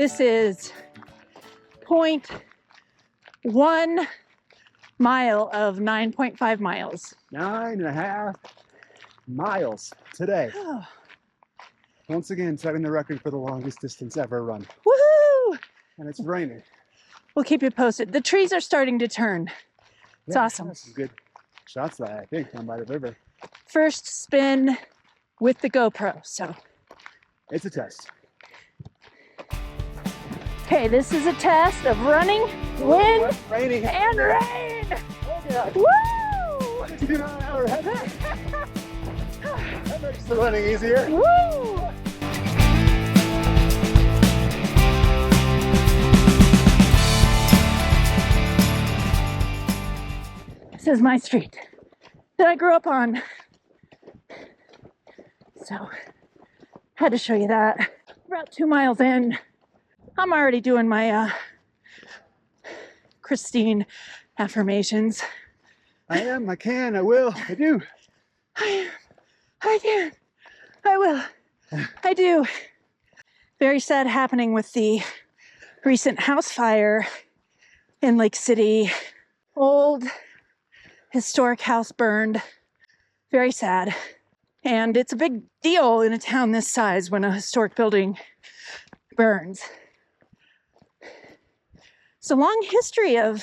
This is 0.1 mile of 9.5 miles. 9.5 miles today. Oh. Once again, setting the record for the longest distance ever run. Woohoo! And it's raining. We'll keep you posted. The trees are starting to turn. It's awesome. Some good shots that I think down by the river. First spin with the GoPro, so. It's a test. Okay, this is a test of running, wind, raining, and rain. Oh, woo! 60 mile an hour head. That makes the running easier. Woo! This is my street that I grew up on. So, had to show you that. About 2 miles in, I'm already doing my Christine affirmations. I am, I can, I will, I do. I am, I can, I will, I do. Very sad happening with the recent house fire in Lake City. Old historic house burned. Very sad. And it's a big deal in a town this size when a historic building burns. It's a long history of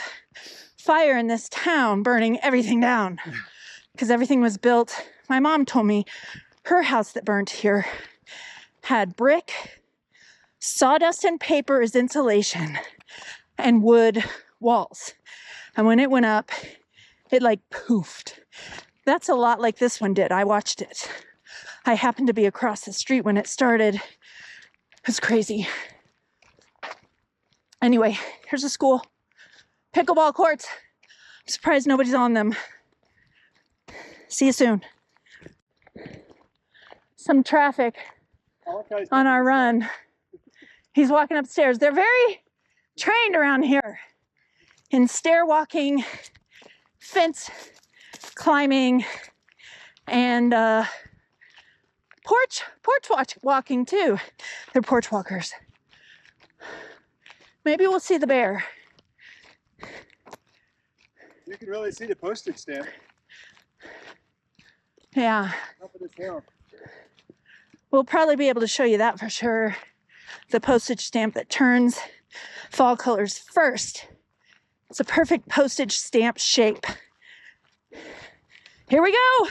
fire in this town, burning everything down because everything was built. My mom told me her house that burned here had brick, sawdust and paper as insulation, and wood walls. And when it went up, it like poofed. That's a lot like this one did. I watched it. I happened to be across the street when it started. It was crazy. Anyway, here's a school. Pickleball courts. I'm surprised nobody's on them. See you soon. Some traffic on our run. He's walking upstairs. They're very trained around here in stair walking, fence climbing, and porch walking too. They're porch walkers. Maybe we'll see the bear. You can really see the postage stamp. Yeah. Up at this hill. We'll probably be able to show you that for sure. The postage stamp that turns fall colors first. It's a perfect postage stamp shape. Here we go.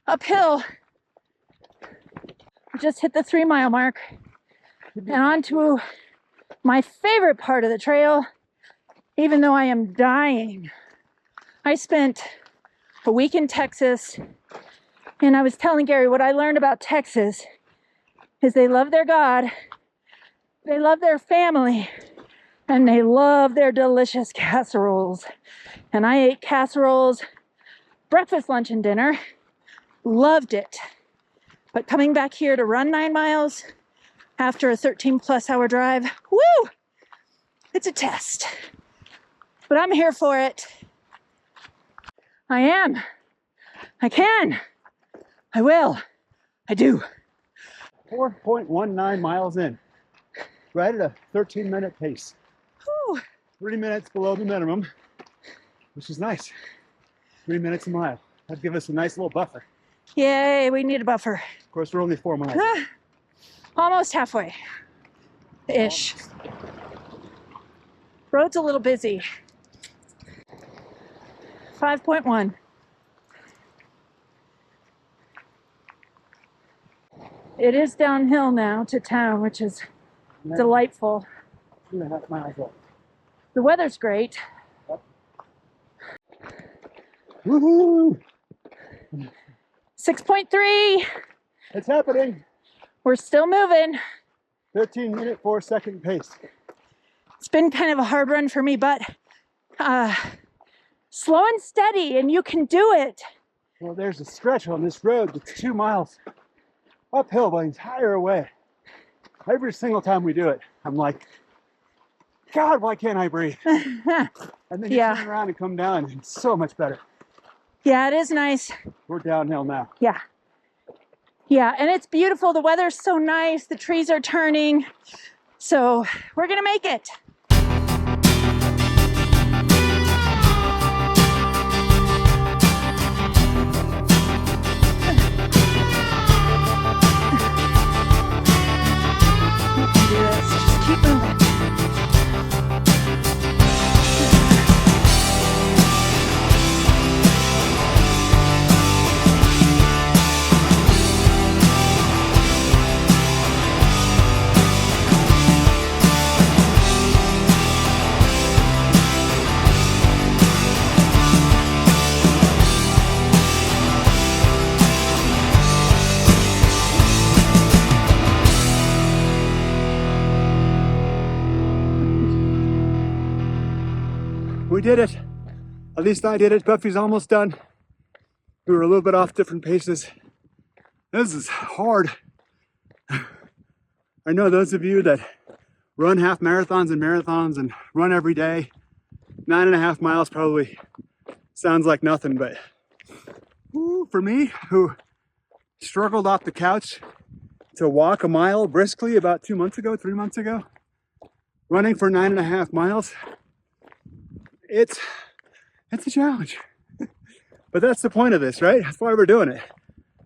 Uphill. We just hit the 3 mile mark and on to my favorite part of the trail, even though I am dying. I spent a week in Texas, and I was telling Gary what I learned about Texas is they love their God, they love their family, and they love their delicious casseroles. And I ate casseroles breakfast, lunch, and dinner. Loved it. But coming back here to run 9 miles after a 13+ hour drive, woo! It's a test. But I'm here for it. I am. I can. I will. I do. 4.19 miles in. Right at a 13-minute pace. Whew. 3 minutes below the minimum, which is nice. 3 minutes a mile. That'd give us a nice little buffer. Yay, we need a buffer. Of course, we're only 4 miles. Almost halfway. Ish. Road's a little busy. 5.1. It is downhill now to town, which is delightful. 2.5 miles up. The weather's great. Woohoo! 6.3. It's happening. We're still moving. 13-minute, 4-second pace. It's been kind of a hard run for me, but slow and steady, and you can do it. Well, there's a stretch on this road that's 2 miles uphill the entire way. Every single time we do it, I'm like, God, why can't I breathe? And then you turn around and come down, and it's so much better. Yeah, it is nice. We're downhill now. Yeah. Yeah, and it's beautiful. The weather's so nice. The trees are turning. So we're gonna make it. Do this. Just keep moving. We did it. At least I did it. Buffy's almost done. We were a little bit off different paces. This is hard. I know those of you that run half marathons and run every day, 9.5 miles probably sounds like nothing, but for me, who struggled off the couch to walk a mile briskly about 3 months ago, running for 9.5 miles, it's a challenge. But that's the point of this, right? That's why we're doing it.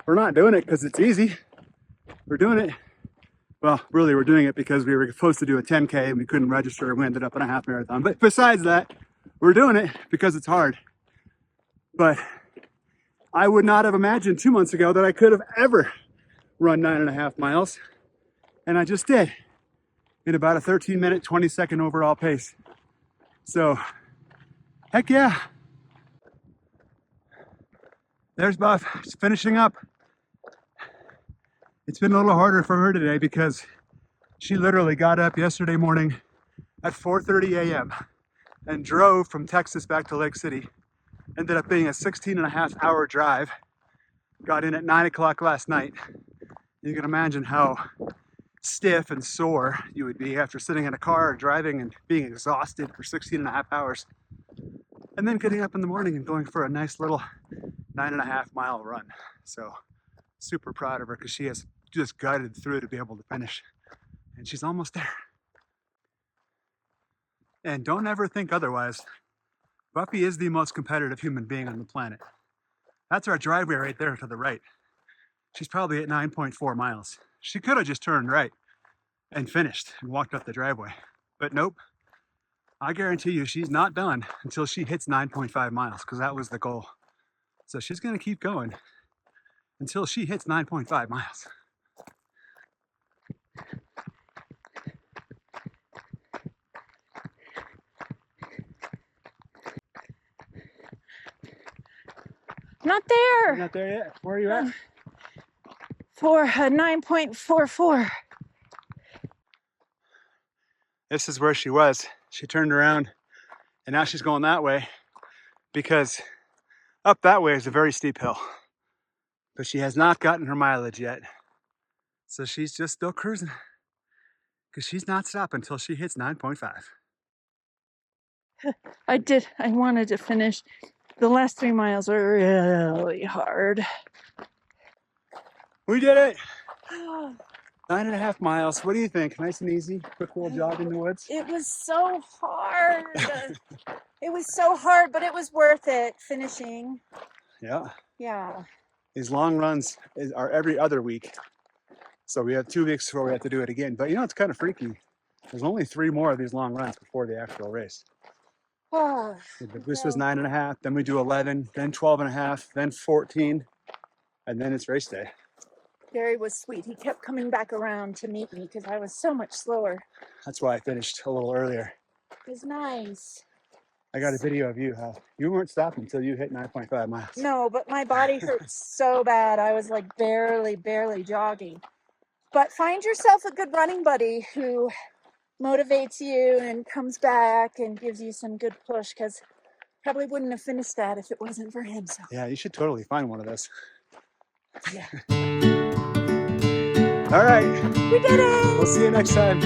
We're not doing it because it's easy. We're doing it, well, really we're doing it because we were supposed to do a 10K and we couldn't register and we ended up in a half marathon. But besides that, we're doing it because it's hard. But I would not have imagined 2 months ago that I could have ever run 9.5 miles. And I just did in about a 13-minute, 20-second overall pace. So, heck yeah. There's Buff, she's finishing up. It's been a little harder for her today because she literally got up yesterday morning at 4:30 a.m. and drove from Texas back to Lake City. Ended up being a 16.5-hour drive. Got in at 9 o'clock last night. You can imagine how stiff and sore you would be after sitting in a car, driving and being exhausted for 16.5 hours. And then getting up in the morning and going for a nice little 9.5 mile run. So super proud of her because she has just gutted through to be able to finish. And she's almost there. And don't ever think otherwise. Buffy is the most competitive human being on the planet. That's our driveway right there to the right. She's probably at 9.4 miles. She could have just turned right and finished and walked up the driveway. But nope. I guarantee you she's not done until she hits 9.5 miles because that was the goal. So she's going to keep going until she hits 9.5 miles. Not there. You're not there yet? Where are you at? For 9.44. This is where she was. She turned around and now she's going that way because up that way is a very steep hill. But she has not gotten her mileage yet. So she's just still cruising because she's not stopping until she hits 9.5. I wanted to finish. The last 3 miles were really hard. We did it. 9.5 miles. What do you think? Nice and easy? Quick little jog in the woods? It was so hard. It was so hard, but it was worth it finishing. Yeah. Yeah. These long runs are every other week. So we have 2 weeks before we have to do it again. But you know, it's kind of freaky. There's only 3 more of these long runs before the actual race. Oh, This was 9.5, then we do 11, then 12.5, then 14, and then it's race day. Gary was sweet. He kept coming back around to meet me because I was so much slower. That's why I finished a little earlier. It was nice. I got a video of you, how you weren't stopping until you hit 9.5 miles. No, but my body hurt so bad. I was like barely jogging. But find yourself a good running buddy who motivates you and comes back and gives you some good push, because probably wouldn't have finished that if it wasn't for him. So Yeah, you should totally find one of those. yeah. All right. We did it! We'll see you next time.